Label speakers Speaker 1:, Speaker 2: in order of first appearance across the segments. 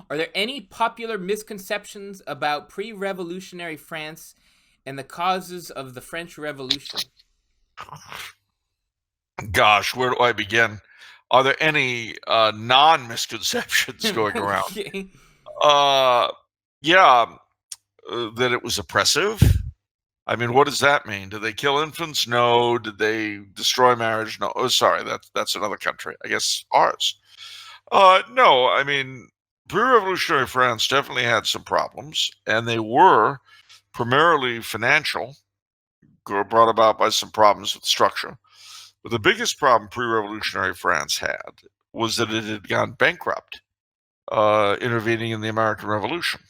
Speaker 1: Are there any popular misconceptions about pre-revolutionary France and the causes of the French Revolution?
Speaker 2: Gosh, where do I begin? Are there any non-misconceptions going around?
Speaker 1: Okay.
Speaker 2: Uh, yeah, that it was oppressive. I mean, what does that mean? Did they kill infants? No. Did they destroy marriage? No. Oh, sorry, that's another country. I guess ours. No. I mean, pre-revolutionary France definitely had some problems, and they were primarily financial, brought about by some problems with structure. But the biggest problem pre-revolutionary France had was that it had gone bankrupt, intervening in the American Revolution,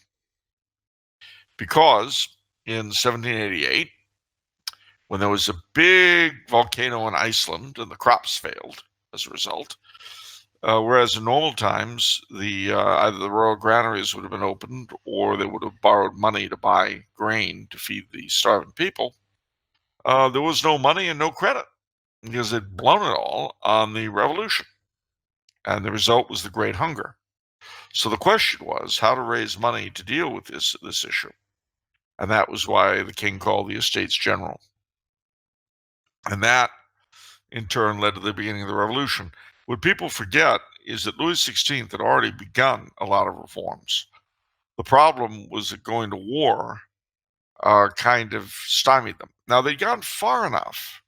Speaker 2: because in 1788, when there was a big volcano in Iceland and the crops failed as a result. Whereas in normal times, either the royal granaries would have been opened or they would have borrowed money to buy grain to feed the starving people. There was no money and no credit because they'd blown it all on the revolution. And the result was the Great Hunger. So the question was how to raise money to deal with this issue. And that was why the king called the Estates General. And that, in turn, led to the beginning of the revolution. What people forget is that Louis XVI had already begun a lot of reforms. The problem was that going to war kind of stymied them. Now, they'd gone far enough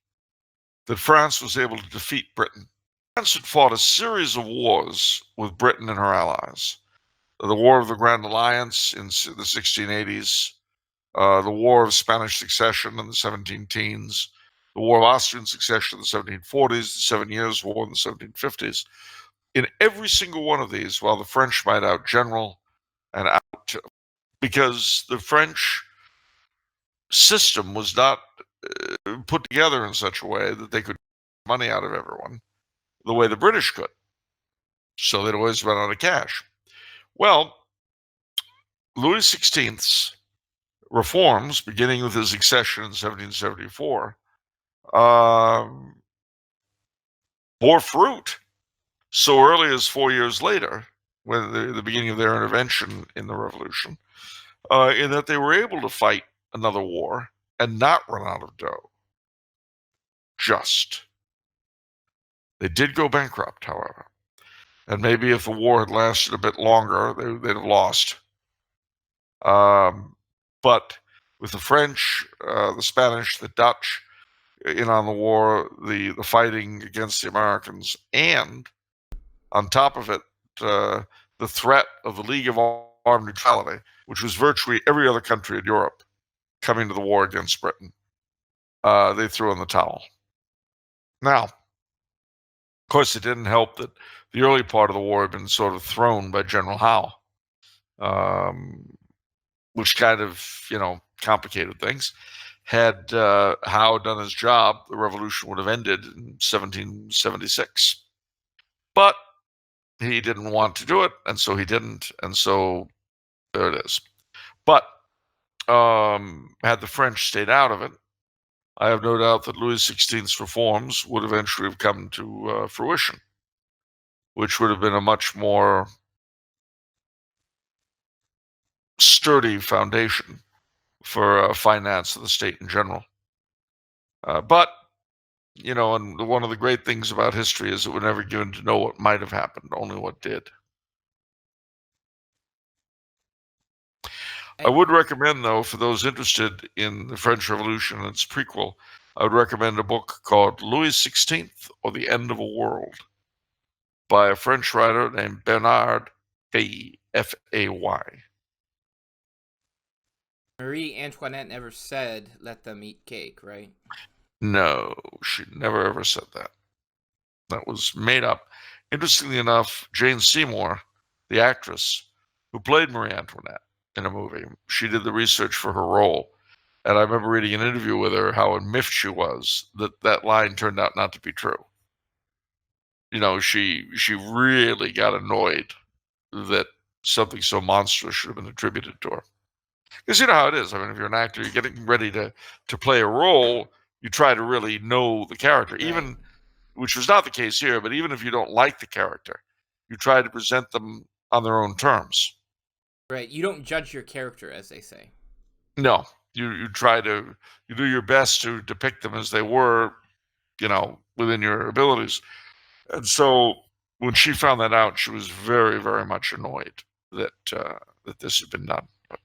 Speaker 2: that France was able to defeat Britain. France had fought a series of wars with Britain and her allies. The War of the Grand Alliance in the 1680s, the War of Spanish Succession in the 17 teens, the War of Austrian Succession in the 1740s, the 7 Years' War in the 1750s. In every single one of these, while the French might outgeneral and out, because the French system was not put together in such a way that they could get money out of everyone the way the British could. So they'd always run out of cash. Well, Louis XVI's reforms, beginning with his accession in 1774, bore fruit so early as 4 years later, when the beginning of their intervention in the revolution, in that they were able to fight another war and not run out of dough. Just. They did go bankrupt, however. And maybe if the war had lasted a bit longer, they'd have lost. But with the French, the Spanish, the Dutch in on the war, the fighting against the Americans, and on top of it, the threat of the League of Armed Neutrality, which was virtually every other country in Europe coming to the war against Britain, they threw in the towel. Now, of course, it didn't help that the early part of the war had been sort of thrown by General Howe, which kind of, complicated things. Had Howe done his job, the revolution would have ended in 1776. But he didn't want to do it, and so he didn't, and so there it is. But had the French stayed out of it, I have no doubt that Louis XVI's reforms would eventually have come to fruition, which would have been a much more sturdy foundation for finance of the state in general. But, and one of the great things about history is that we're never given to know what might have happened, only what did. I would recommend, though, for those interested in the French Revolution and its prequel, I would recommend a book called Louis XVI or the End of a World by a French writer named Bernard Fay, F-A-Y.
Speaker 1: Marie Antoinette never said, let them eat cake, right?
Speaker 2: No, she never ever said that. That was made up. Interestingly enough, Jane Seymour, the actress who played Marie Antoinette in a movie, she did the research for her role. And I remember reading an interview with her how miffed she was that that line turned out not to be true. She really got annoyed that something so monstrous should have been attributed to her. Because you know how it is. I mean, if you're an actor, you're getting ready to play a role, you try to really know the character,
Speaker 1: Right.
Speaker 2: even, which was not the case here, but even if you don't like the character, you try to present them on their own terms.
Speaker 1: Right. You don't judge your character, as they say.
Speaker 2: No, you do your best to depict them as they were, within your abilities. And so when she found that out, she was very, very much annoyed that this had been done. But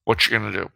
Speaker 2: what you gonna do?